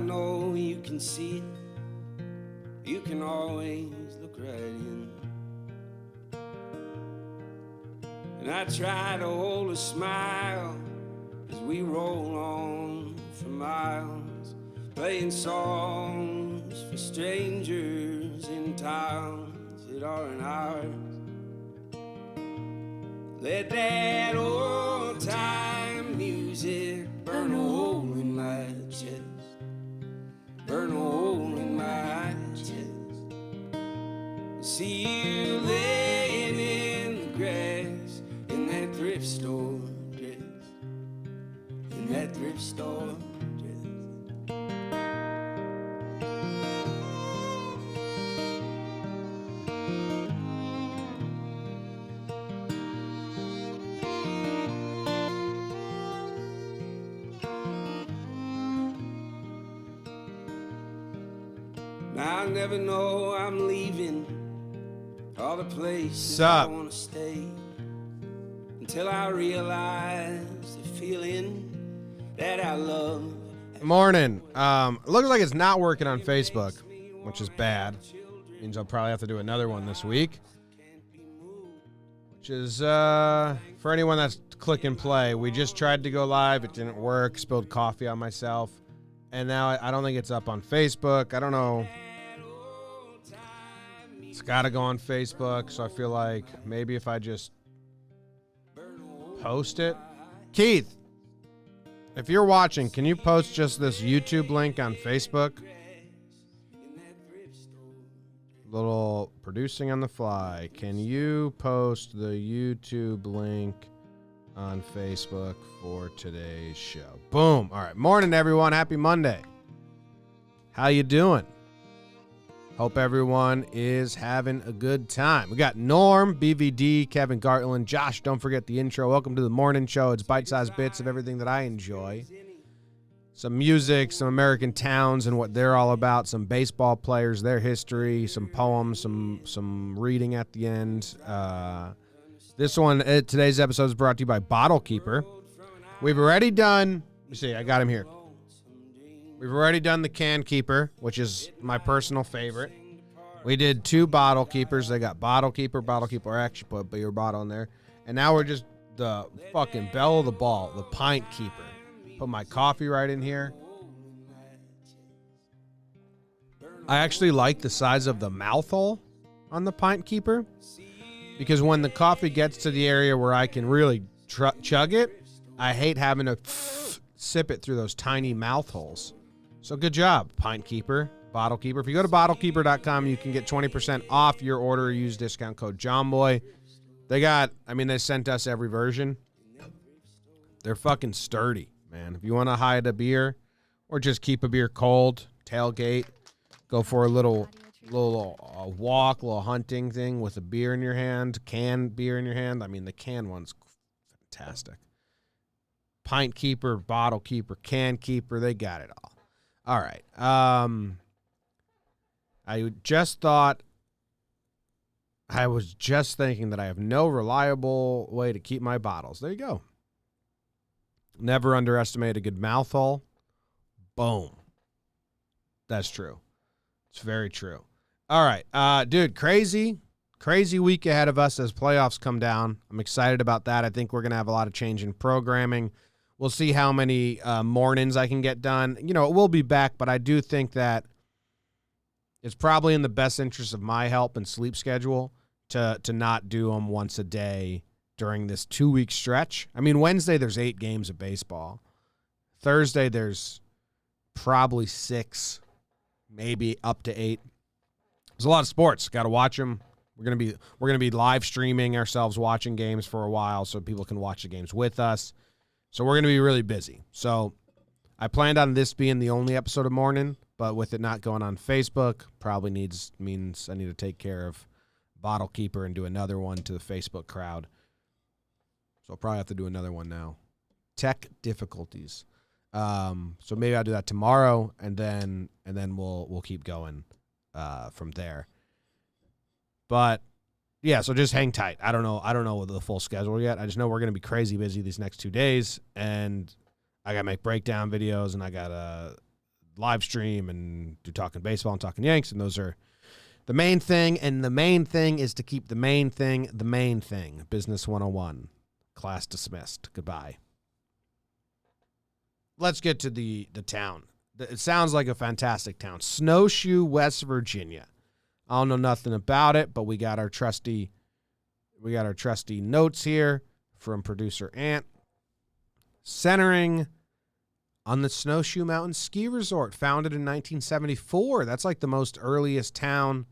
know you can see it. You can always look right in. And I try to hold a smile as we roll on for miles, playing songs for strangers in towns that aren't ours. Let that old time music burn a hole in my chest, burn a hole in my chest. See you laying in the grass in that thrift store dress, in that thrift store dress. I never know I'm leaving all the places I want to stay until I realize the feeling that I love. Morning. It looks like it's not working on Facebook, which is bad. Means I'll probably have to do another one this week. Which is, for anyone that's click and play, we just tried to go live. It didn't work. Spilled coffee on myself. And now I don't think it's up on Facebook. I don't know. It's got to go on Facebook, so I feel like maybe if I just post it. Keith, if you're watching, can you post just this YouTube link on Facebook? Little producing on the fly. Can you post the YouTube link on Facebook for today's show? Boom. All right. Morning, everyone. Happy Monday. How you doing? Hope everyone is having a good time. We got Norm, BVD, Kevin Gartland, Josh. Don't forget the intro. Welcome to the morning show. It's bite-sized bits of everything that I enjoy. Some music, some American towns and what they're all about, some baseball players, their history, some poems, some reading at the end. Today's episode is brought to you by Bottle Keeper. We've already done, let me see, I got him here. We've already done the Can Keeper, which is my personal favorite. We did 2 Bottle Keepers. They got Bottle Keeper X. You put your bottle in there. And now we're just the fucking bell of the ball, the Pint Keeper. Put my coffee right in here. I actually like the size of the mouth hole on the Pint Keeper because when the coffee gets to the area where I can really chug it, I hate having to sip it through those tiny mouth holes. So good job, Pint Keeper, Bottle Keeper. If you go to bottlekeeper.com, you can get 20% off your order. Use discount code JOHNBOY. They sent us every version. They're fucking sturdy, man. If you want to hide a beer or just keep a beer cold, tailgate, go for a little walk, little hunting thing with a beer in your hand, canned beer in your hand. I mean, the can one's fantastic. Pint Keeper, Bottle Keeper, Can Keeper, they got it all. All right. I was just thinking that I have no reliable way to keep my bottles. There you go. Never underestimate a good mouth hole. Boom. That's true. It's very true. All right. Dude, crazy week ahead of us as playoffs come down. I'm excited about that. I think we're going to have a lot of change in programming. We'll see how many mornings I can get done. You know, it will be back, but I do think that it's probably in the best interest of my health and sleep schedule to not do them once a day during this 2-week stretch. I mean, Wednesday there's 8 games of baseball. Thursday there's probably 6, maybe up to 8. There's a lot of sports. Got to watch them. We're gonna be live streaming ourselves watching games for a while so people can watch the games with us. So we're going to be really busy. So I planned on this being the only episode of morning, but with it not going on Facebook, probably means I need to take care of Bottle Keeper and do another one to the Facebook crowd. So I'll probably have to do another one now. Tech difficulties. So maybe I'll do that tomorrow, and then we'll keep going from there. But yeah, so just hang tight. I don't know the full schedule yet. I just know we're going to be crazy busy these next 2 days, and I got to make breakdown videos, and I got a live stream and do Talking Baseball and Talking Yanks, and those are the main thing, and the main thing is to keep the main thing the main thing. Business 101. Class dismissed. Goodbye. Let's get to the town. It sounds like a fantastic town. Snowshoe, West Virginia. I don't know nothing about it, but we got our trusty notes here from producer Ant. Centering on the Snowshoe Mountain Ski Resort, founded in 1974. That's like the most earliest town.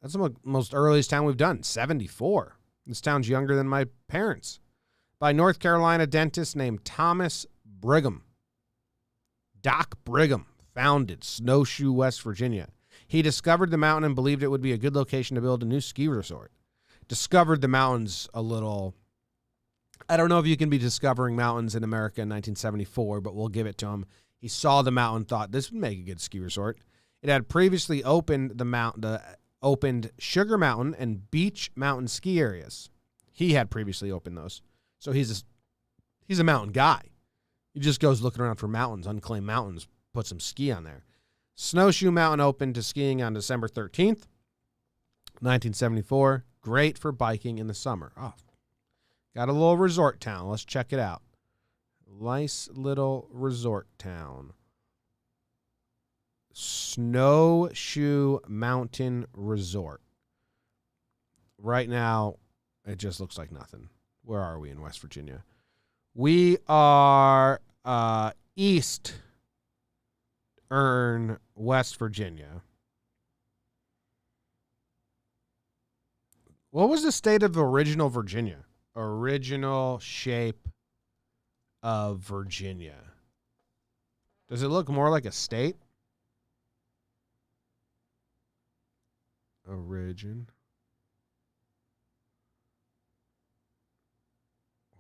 That's the most earliest town we've done, 74. This town's younger than my parents. By North Carolina dentist named Thomas Brigham. Doc Brigham founded Snowshoe, West Virginia. He discovered the mountain and believed it would be a good location to build a new ski resort. Discovered the mountains a little. I don't know if you can be discovering mountains in America in 1974, but we'll give it to him. He saw the mountain, thought this would make a good ski resort. It had previously opened opened Sugar Mountain and Beach Mountain ski areas. He had previously opened those. So he's a mountain guy. He just goes looking around for mountains, unclaimed mountains, put some ski on there. Snowshoe Mountain opened to skiing on December 13th, 1974. Great for biking in the summer. Oh, got a little resort town. Let's check it out. Nice little resort town. Snowshoe Mountain Resort. Right now, it just looks like nothing. Where are we in West Virginia? We are East West Virginia. What was the state of original Virginia? Original shape of Virginia. Does it look more like a state? Origin.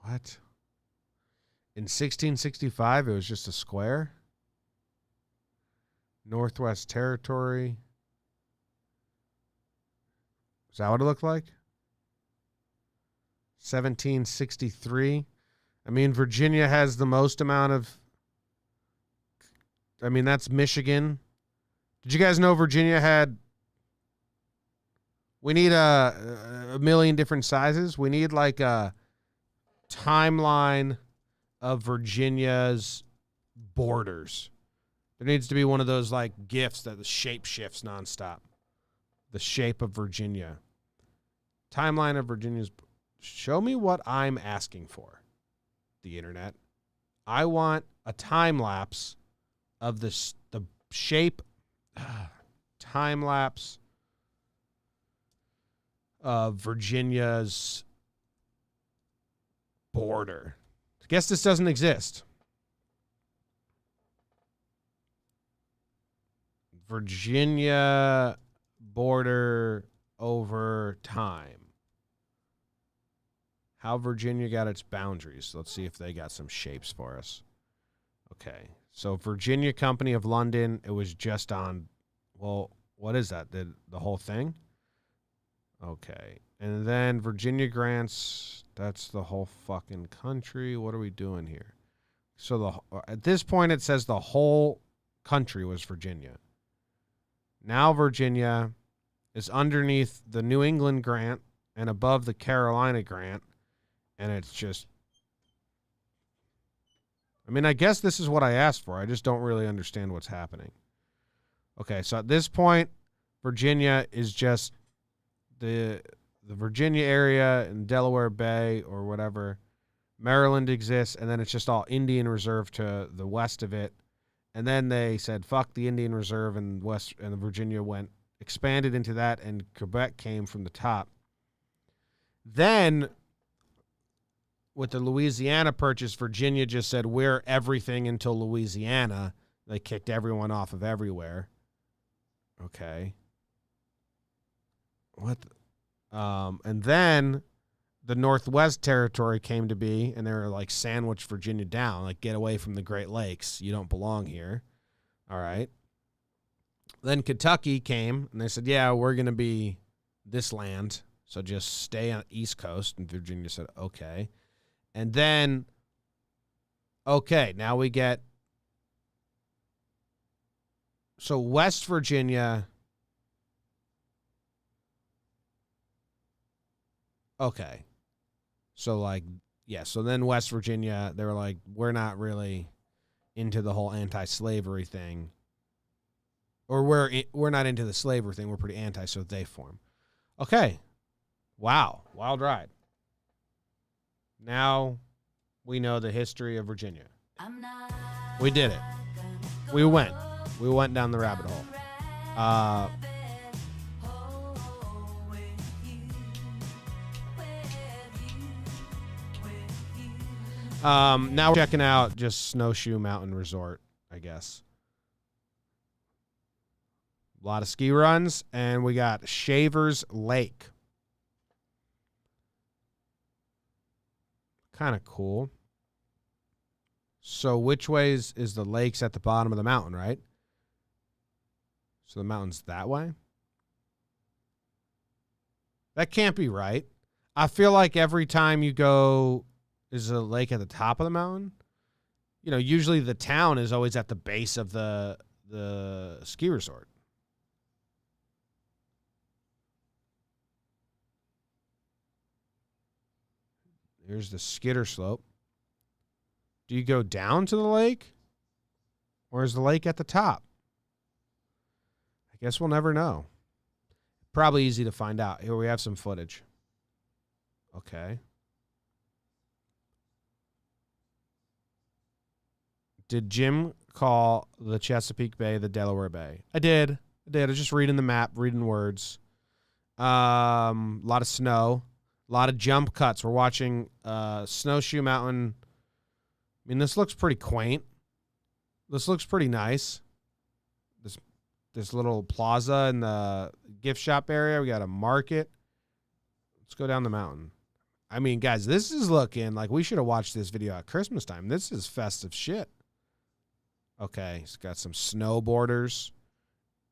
What? In 1665, it was just a square? Northwest Territory. Is that what it looked like? 1763. I mean, Virginia has the most amount of... I mean, that's Michigan. Did you guys know Virginia had... We need a million different sizes. We need like a timeline of Virginia's borders. There needs to be one of those like GIFs that the shape shifts nonstop. The shape of Virginia. Timeline of Virginia's. Show me what I'm asking for. The internet. I want a time lapse of the shape. Time lapse of Virginia's border. I guess this doesn't exist. Virginia border over time. How Virginia got its boundaries. Let's see if they got some shapes for us. Okay. So Virginia Company of London, it was just on, well, what is that? The whole thing? Okay. And then Virginia grants, that's the whole fucking country. What are we doing here? So at this point, it says the whole country was Virginia. Now Virginia is underneath the New England grant and above the Carolina grant. And it's just, I mean, I guess this is what I asked for. I just don't really understand what's happening. Okay, so at this point, Virginia is just the Virginia area in Delaware Bay or whatever. Maryland exists, and then it's just all Indian Reserve to the west of it. And then they said, fuck the Indian Reserve, and Virginia expanded into that, and Quebec came from the top. Then, with the Louisiana purchase, Virginia just said, we're everything until Louisiana. They kicked everyone off of everywhere. Okay. What? And then the Northwest Territory came to be, and they were like sandwiched Virginia down, like get away from the Great Lakes. You don't belong here. All right. Then Kentucky came, and they said, yeah, we're going to be this land, so just stay on the East Coast. And Virginia said, okay. And then, okay, now we get So West Virginia. Okay. So like, yeah. So then West Virginia, they were like, we're not really into the whole anti-slavery thing. Or we're not into the slavery thing. We're pretty anti, so they form. Okay. Wow. Wild ride. Now we know the history of Virginia. We did it. We went. We went down the rabbit hole. Now we're checking out just Snowshoe Mountain Resort, I guess. A lot of ski runs, and we got Shavers Lake. Kind of cool. So which ways is the lake's at the bottom of the mountain, right? So the mountain's that way? That can't be right. I feel like every time you go, is a lake at the top of the mountain? You know, usually the town is always at the base of the ski resort. Here's the skidder slope. Do you go down to the lake? Or is the lake at the top? I guess we'll never know. Probably easy to find out. Here we have some footage. Okay. Did Jim call the Chesapeake Bay the Delaware Bay? I did. I was just reading the map, reading words. A lot of snow. A lot of jump cuts. We're watching Snowshoe Mountain. I mean, this looks pretty quaint. This looks pretty nice. This little plaza in the gift shop area. We got a market. Let's go down the mountain. I mean, guys, this is looking like we should have watched this video at Christmas time. This is festive shit. Okay, it's got some snowboarders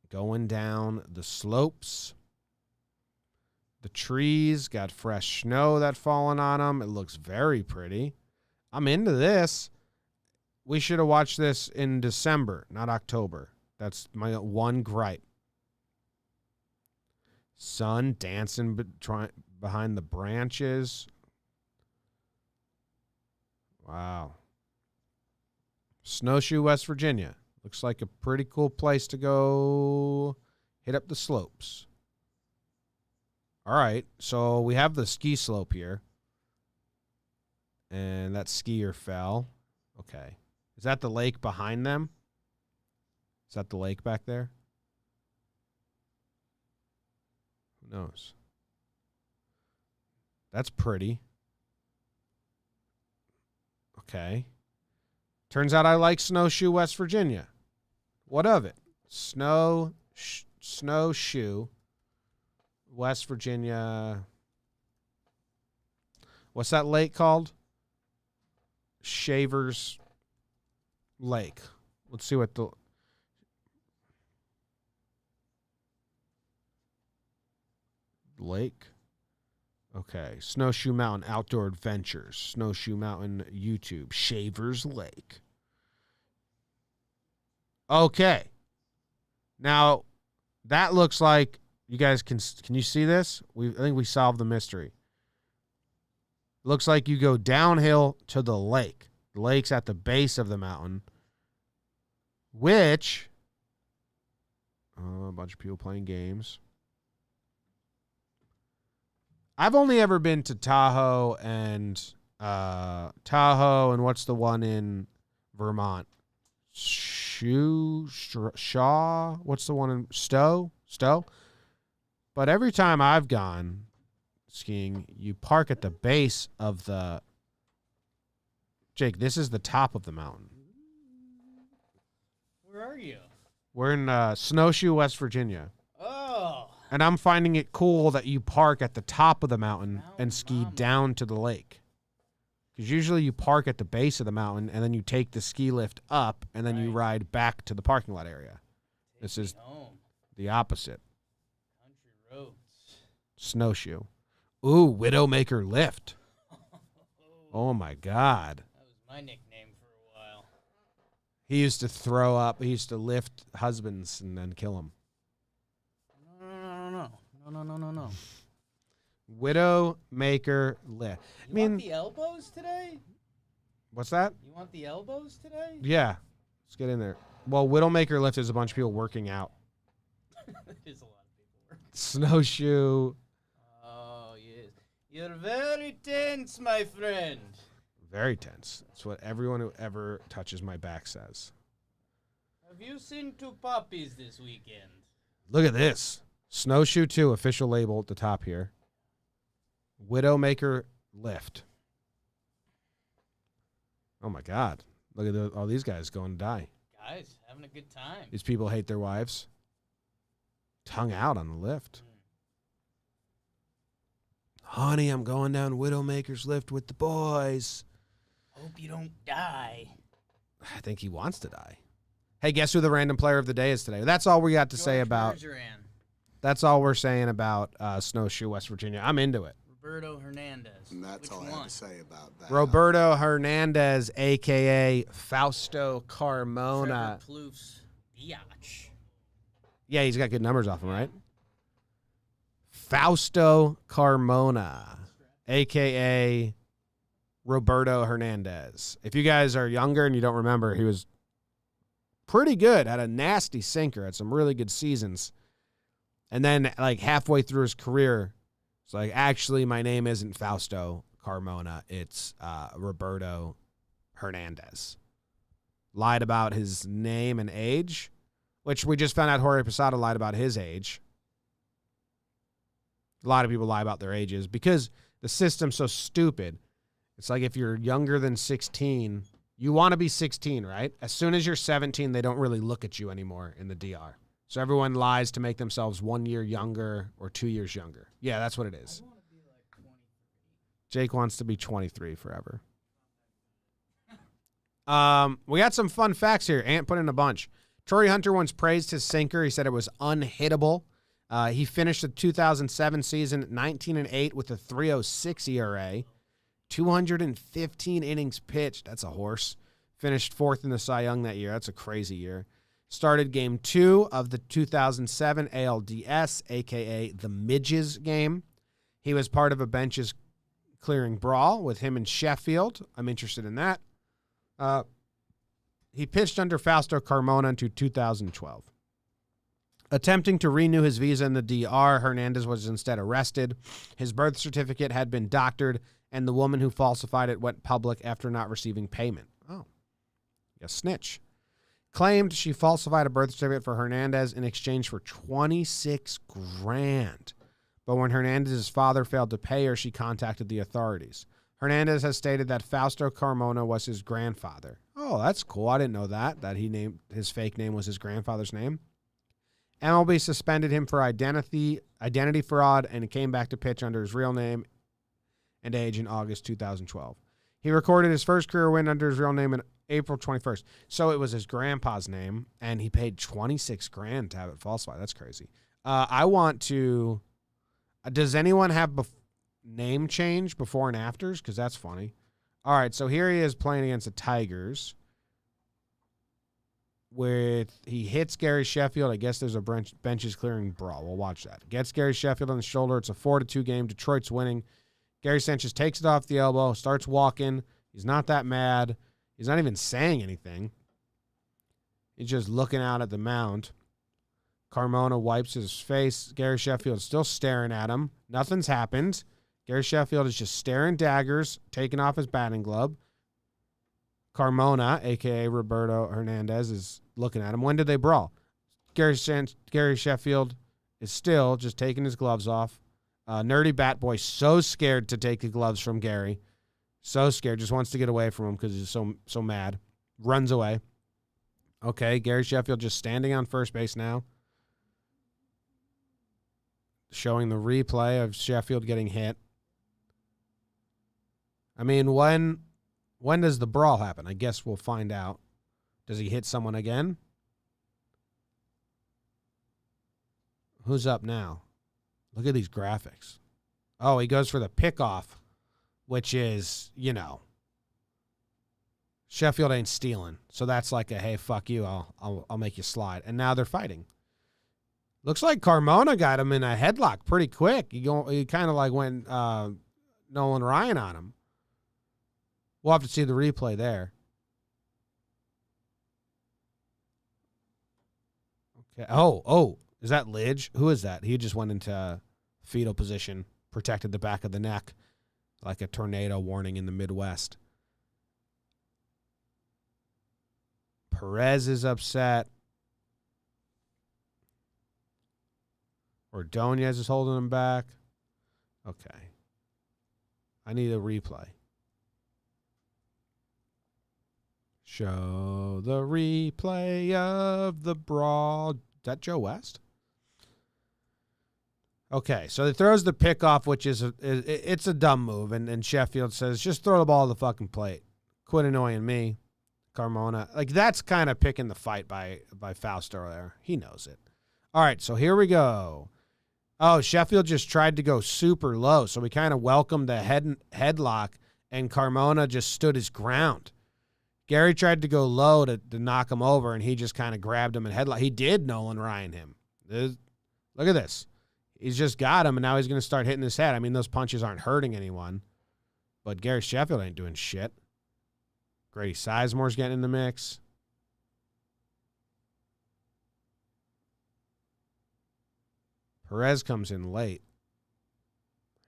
going down the slopes. The trees got fresh snow that fallen on them. It looks very pretty. I'm into this. We should have watched this in December, not October. That's my one gripe. Sun dancing behind the branches. Wow. Snowshoe, West Virginia. Looks like a pretty cool place to go hit up the slopes. All right, so we have the ski slope here. And that skier fell. Okay. Is that the lake behind them? Is that the lake back there? Who knows? That's pretty. Okay. Turns out I like Snowshoe, West Virginia. What of it? Snowshoe, West Virginia. What's that lake called? Shavers Lake. Let's see what the lake. Okay. Snowshoe Mountain Outdoor Adventures. Snowshoe Mountain YouTube. Shavers Lake. Okay. Now, that looks like you guys can you see this? I think we solved the mystery. Looks like you go downhill to the lake. The lake's at the base of the mountain, which a bunch of people playing games. I've only ever been to Tahoe and what's the one in Vermont? Shaw? What's the one in Stowe? But every time I've gone skiing, you park at the base of the... Jake, this is the top of the mountain. Where are you? We're in Snowshoe, West Virginia. Oh. And I'm finding it cool that you park at the top of the mountain and ski down to the lake. Because usually you park at the base of the mountain and then you take the ski lift up and then you ride back to the parking lot area. This is the opposite. Country roads. Snowshoe. Ooh, Widowmaker lift. Oh my God. That was my nickname for a while. He used to throw up. He used to lift husbands and then kill them. No. Widowmaker lift. You want the elbows today? What's that? You want the elbows today? Yeah. Let's get in there. Well, Widowmaker lift is a bunch of people working out. There's a lot of people working. Snowshoe. Oh, yes. You're very tense, my friend. Very tense. That's what everyone who ever touches my back says. Have you seen two puppies this weekend? Look at this. Snowshoe 2, official label at the top here. Widowmaker lift. Oh, my God. Look at all these guys going to die. Guys, having a good time. These people hate their wives. Tongue out on the lift. Honey, I'm going down Widowmaker's lift with the boys. Hope you don't die. I think he wants to die. Hey, guess who the random player of the day is today? That's all we got to say about. Bergeron. That's all we're saying about Snowshoe, West Virginia. I'm into it. Roberto Hernandez. And that's Which all I one? have to say about that. Roberto Hernandez, a.k.a. Fausto Trevor Carmona. Plouffe Biatch. Yeah, he's got good numbers off him, right? Fausto Carmona, a.k.a. Roberto Hernandez. If you guys are younger and you don't remember, he was pretty good, had a nasty sinker, had some really good seasons. And then, like, halfway through his career, it's like, actually, my name isn't Fausto Carmona. It's Roberto Hernandez. Lied about his name and age, which we just found out Jorge Posada lied about his age. A lot of people lie about their ages because the system's so stupid. It's like if you're younger than 16, you want to be 16, right? As soon as you're 17, they don't really look at you anymore in the DR. So everyone lies to make themselves 1 year younger or 2 years younger. Yeah, that's what it is. I want to be like 23. Jake wants to be 23 forever. We got some fun facts here. Ant put in a bunch. Torrey Hunter once praised his sinker. He said it was unhittable. He finished the 2007 season 19-8 with a 3.06 ERA. 215 innings pitched. That's a horse. Finished fourth in the Cy Young that year. That's a crazy year. Started game 2 of the 2007 ALDS, a.k.a. the Midges game. He was part of a benches clearing brawl with him and Sheffield. I'm interested in that. He pitched under Fausto Carmona into 2012. Attempting to renew his visa in the DR, Hernandez was instead arrested. His birth certificate had been doctored, and the woman who falsified it went public after not receiving payment. Oh, a snitch. Claimed she falsified a birth certificate for Hernandez in exchange for $26,000. But when Hernandez's father failed to pay her, she contacted the authorities. Hernandez has stated that Fausto Carmona was his grandfather. Oh, that's cool. I didn't know that his fake name was his grandfather's name. MLB suspended him for identity fraud and came back to pitch under his real name and age in August 2012. He recorded his first career win under his real name in April 21st. So it was his grandpa's name, and he paid $26,000 to have it falsified. That's crazy. I want to. Does anyone have name change before and afters? Because that's funny. All right, so here he is playing against the Tigers. He hits Gary Sheffield. I guess there's a benches clearing brawl. We'll watch that. Gets Gary Sheffield on the shoulder. It's a 4-2 game. Detroit's winning. Gary Sanchez takes it off the elbow, starts walking. He's not that mad. He's not even saying anything. He's just looking out at the mound. Carmona wipes his face. Gary Sheffield's still staring at him. Nothing's happened. Gary Sheffield is just staring daggers, taking off his batting glove. Carmona, a.k.a. Roberto Hernandez, is looking at him. When did they brawl? Gary Sheffield is still just taking his gloves off. Nerdy Bat Boy, so scared to take the gloves from Gary. So scared, just wants to get away from him because he's so mad. Runs away. Okay, Gary Sheffield just standing on first base now. Showing the replay of Sheffield getting hit. I mean, when does the brawl happen? I guess we'll find out. Does he hit someone again? Who's up now? Look at these graphics. Oh, he goes for the pickoff, which is, Sheffield ain't stealing. So that's like a, hey, fuck you, I'll make you slide. And now they're fighting. Looks like Carmona got him in a headlock pretty quick. He kind of like went Nolan Ryan on him. We'll have to see the replay there. Okay. Oh, is that Lidge? Who is that? He just went into fetal position, protected the back of the neck like a tornado warning in the Midwest. Perez is upset. Ordonez is holding him back. Okay. I need a replay. Show the replay of the brawl. Is that Joe West? Okay, so he throws the pickoff, which is it's a dumb move, and Sheffield says, just throw the ball to the fucking plate. Quit annoying me, Carmona. Like, that's kind of picking the fight by Fausto there. He knows it. All right, so here we go. Oh, Sheffield just tried to go super low, so we kind of welcomed the headlock, and Carmona just stood his ground. Gary tried to go low to knock him over, and he just kind of grabbed him and headlock. He did Nolan Ryan him. Look at this. He's just got him, and now he's going to start hitting his head. I mean, those punches aren't hurting anyone, but Gary Sheffield ain't doing shit. Grady Sizemore's getting in the mix. Perez comes in late.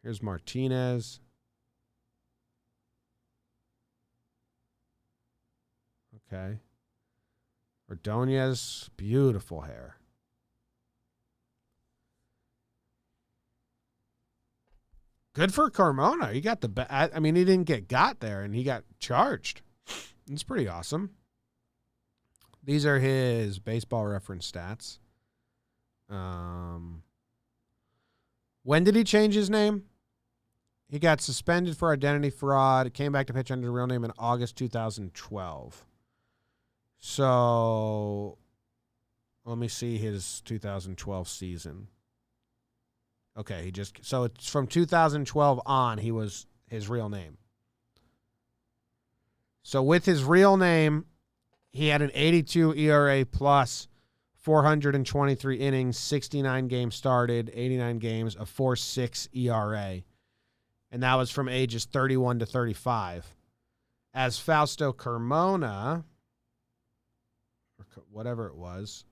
Here's Martinez. Okay. Ordonez, beautiful hair. Good for Carmona. He got I mean, he didn't get got there, and he got charged. It's pretty awesome. These are his baseball reference stats. When did he change his name? He got suspended for identity fraud. Came back to pitch under the real name in August 2012. So, let me see his 2012 season. Okay, so it's from 2012 on, he was his real name. So with his real name, he had an 82 ERA plus, 423 innings, 69 games started, 89 games, a 4.6 ERA. And that was from ages 31 to 35. As Fausto Carmona, or whatever it was,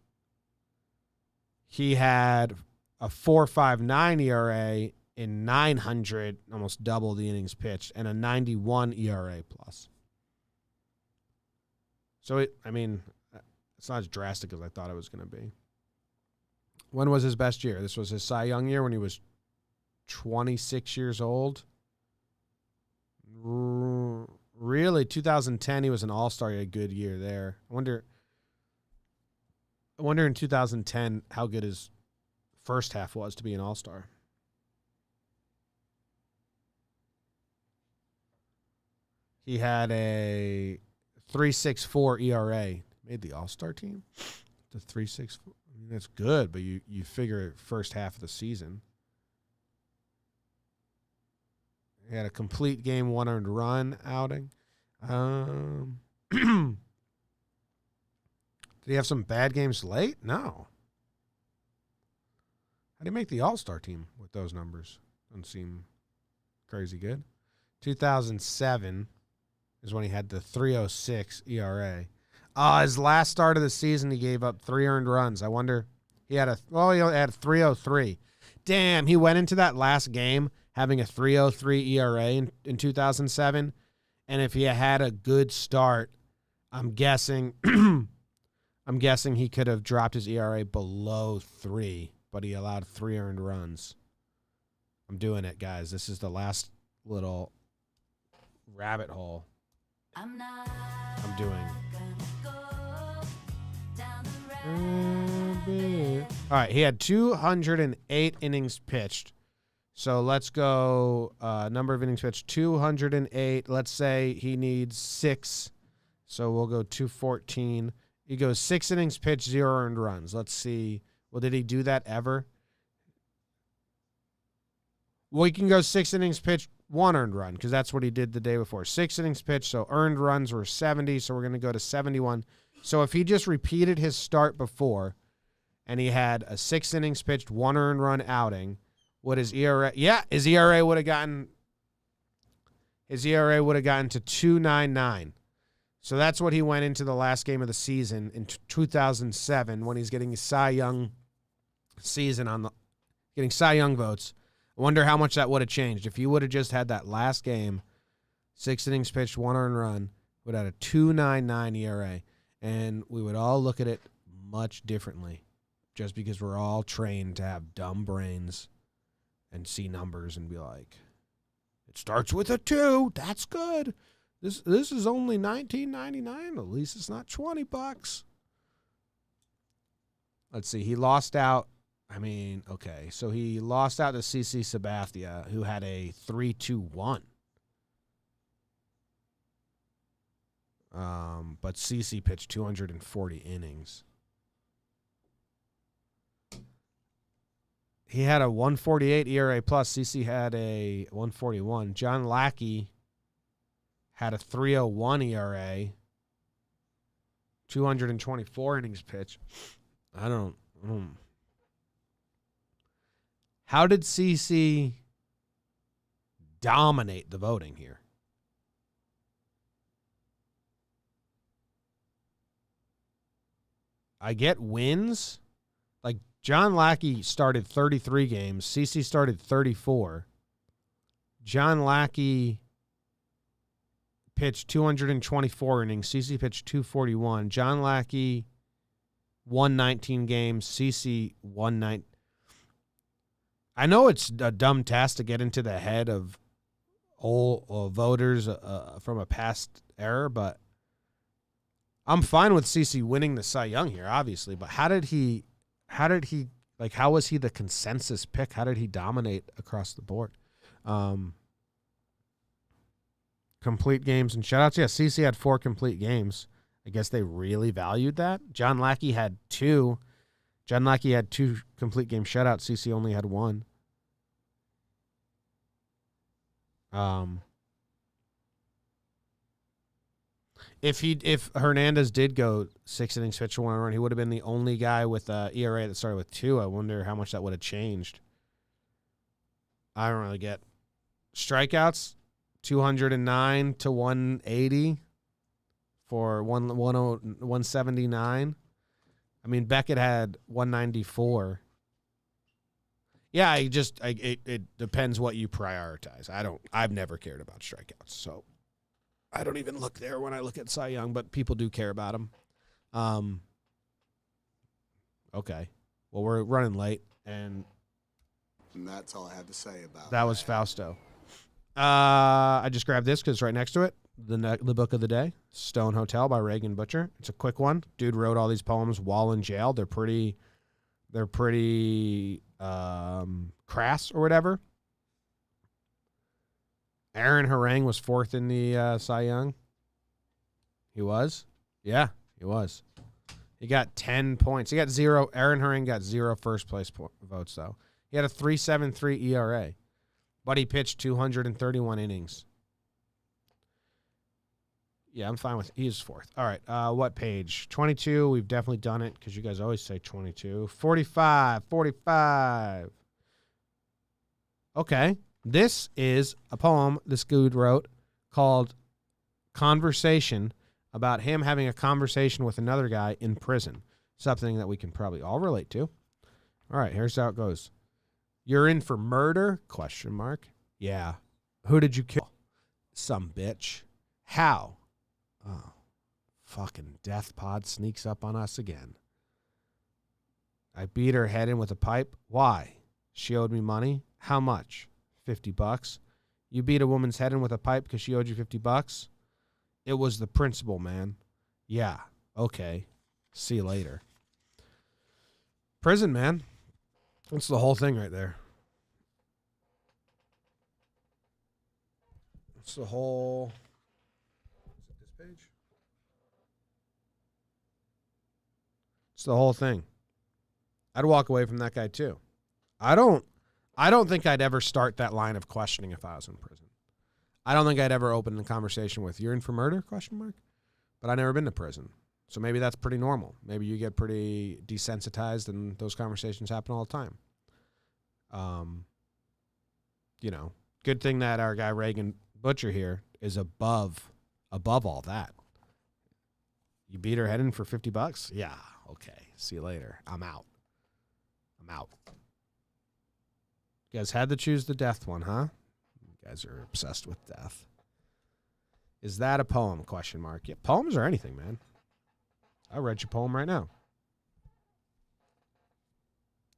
he had a 4.59 ERA in 900, almost double the innings pitched, and a 91 ERA plus. So, it's not as drastic as I thought it was going to be. When was his best year? This was his Cy Young year when he was 26 years old. Really, 2010, he was an all-star. He had a good year there. I wonder in 2010 how good his first half was to be an all-star. He had a 3.64 ERA. Made the all-star team? The 3.64. I mean, that's good, but you figure first half of the season. He had a complete game, 1 earned run outing. Did he have some bad games late? No. How do you make the all-star team with those numbers? Doesn't seem crazy good. 2007 is when he had the 3.06 ERA. His last start of the season, he gave up 3 earned runs. I wonder, he had 3.03. Damn, he went into that last game having a 3.03 ERA in 2007. And if he had a good start, I'm guessing he could have dropped his ERA below 3, but he allowed 3 earned runs. I'm doing it, guys. This is the last little rabbit hole I'm doing. All right, he had 208 innings pitched. So let's go number of innings pitched, 208. Let's say he needs 6. So we'll go 214. He goes 6 innings pitched, 0 earned runs. Let's see. Well, did he do that ever? We can go 6 innings pitched, 1 earned run, because that's what he did the day before. 6 innings pitched, so earned runs were 70, so we're going to go to 71. So if he just repeated his start before and he had a 6 innings pitched, 1 earned run outing, what his ERA? Yeah, his ERA would have gotten to 2.99. So that's what he went into the last game of the season in 2007 when he's getting his Cy Young season getting Cy Young votes. I wonder how much that would have changed if he would have just had that last game, 6 innings pitched, 1 earned run, would have had a 2.99 ERA, and we would all look at it much differently, just because we're all trained to have dumb brains and see numbers and be like, it starts with a 2. That's good. This is only $19.99. At least it's not $20. Let's see. He lost out. Okay. So he lost out to CC Sabathia, who had a 3.21. But CC pitched 240 innings. He had a 1.48 ERA plus. CC had a 1.41. John Lackey had a 3.01 ERA. 224 innings pitched. I don't. How did CC dominate the voting here? I get wins. Like, John Lackey started 33 games. CC started 34. John Lackey pitched 224 innings. CC pitched 241. John Lackey won 19 games. CC won 9. I know it's a dumb task to get into the head of old voters from a past era, but I'm fine with CC winning the Cy Young here, obviously. But how was he the consensus pick? How did he dominate across the board? Complete games and shutouts. Yeah, CC had 4 complete games. I guess they really valued that. John Lackey had 2. John Lackey had 2 complete game shutouts. CC only had 1. If Hernandez did go 6 innings pitched, 1 run, he would have been the only guy with a ERA that started with 2. I wonder how much that would have changed. I don't really get strikeouts. 209 to 180 for 179. I mean, Beckett had 194. Yeah, it depends what you prioritize. I've never cared about strikeouts, so I don't even look there when I look at Cy Young, but people do care about him. Okay. Well, we're running late, and that's all I have to say about that. Was Fausto. I just grabbed this because it's right next to it. The book of the day, Stone Hotel by Reagan Butcher. It's a quick one. Dude wrote all these poems while in jail. They're pretty crass or whatever. Aaron Harang was 4th in the Cy Young. He was? Yeah, he was. He got 10 points. He got 0. Aaron Harang got 0 first place votes, though. He had a 3.73 ERA, but he pitched 231 innings. Yeah, I'm fine with it. He is 4th. All right, what page? 22. We've definitely done it because you guys always say 22. 45. Okay. This is a poem this dude wrote called Conversation, about him having a conversation with another guy in prison. Something that we can probably all relate to. All right, here's how it goes. You're in for murder? ? Yeah. Who did you kill? Some bitch. How? Oh, fucking death pod sneaks up on us again. I beat her head in with a pipe. Why? She owed me money. How much? $50. You beat a woman's head in with a pipe because she owed you $50? It was the principal, man. Yeah. Okay. See you later. Prison, man. That's the whole thing right there. It's the whole... Is it this page? It's the whole thing. I'd walk away from that guy too. I don't I don't think I'd ever start that line of questioning if I was in prison. I don't think I'd ever open the conversation with, you're in for murder, ? But I've never been to prison. So maybe that's pretty normal. Maybe you get pretty desensitized and those conversations happen all the time. You know, good thing that our guy Reagan Butcher here is above all that. You beat her head in for $50? Yeah, okay. See you later. I'm out. You guys had to choose the death one, huh? You guys are obsessed with death. Is that a poem? ? Yeah, poems or anything, man. I read your poem right now.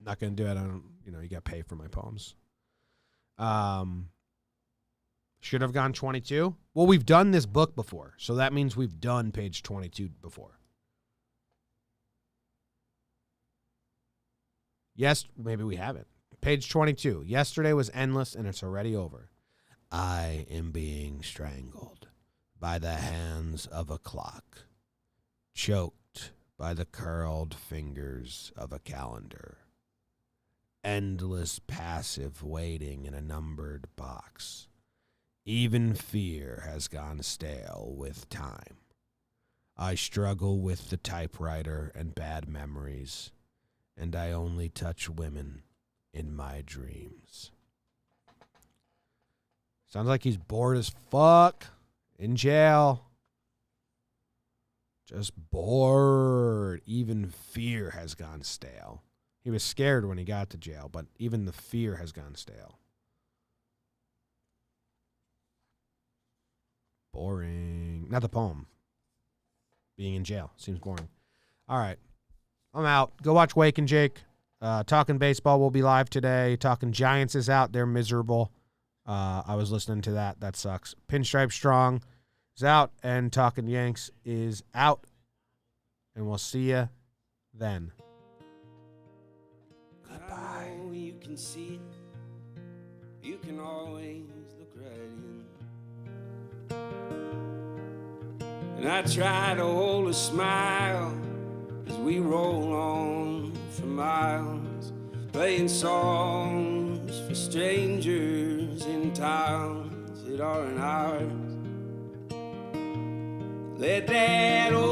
Not going to do it. You got to pay for my poems. Should have gone 22. Well, we've done this book before, so that means we've done page 22 before. Yes, maybe we haven't. Page 22. Yesterday was endless, and it's already over. I am being strangled by the hands of a clock, choked by the curled fingers of a calendar. Endless passive waiting in a numbered box. Even fear has gone stale with time. I struggle with the typewriter and bad memories, and I only touch women in my dreams. Sounds like he's bored as fuck in jail. Just bored. Even fear has gone stale. He was scared when he got to jail, but even the fear has gone stale. Boring. Not the poem. Being in jail. Seems boring. All right. I'm out. Go watch Wake and Jake. Talking Baseball will be live today. Talking Giants is out. They're miserable. I was listening to that. That sucks. Pinstripe Strong is out. And Talking Yanks is out. And we'll see you then. Goodbye. I know you can see it. You can always look right in. And I try to hold a smile as we roll on for miles, playing songs for strangers in towns that aren't ours. Let that old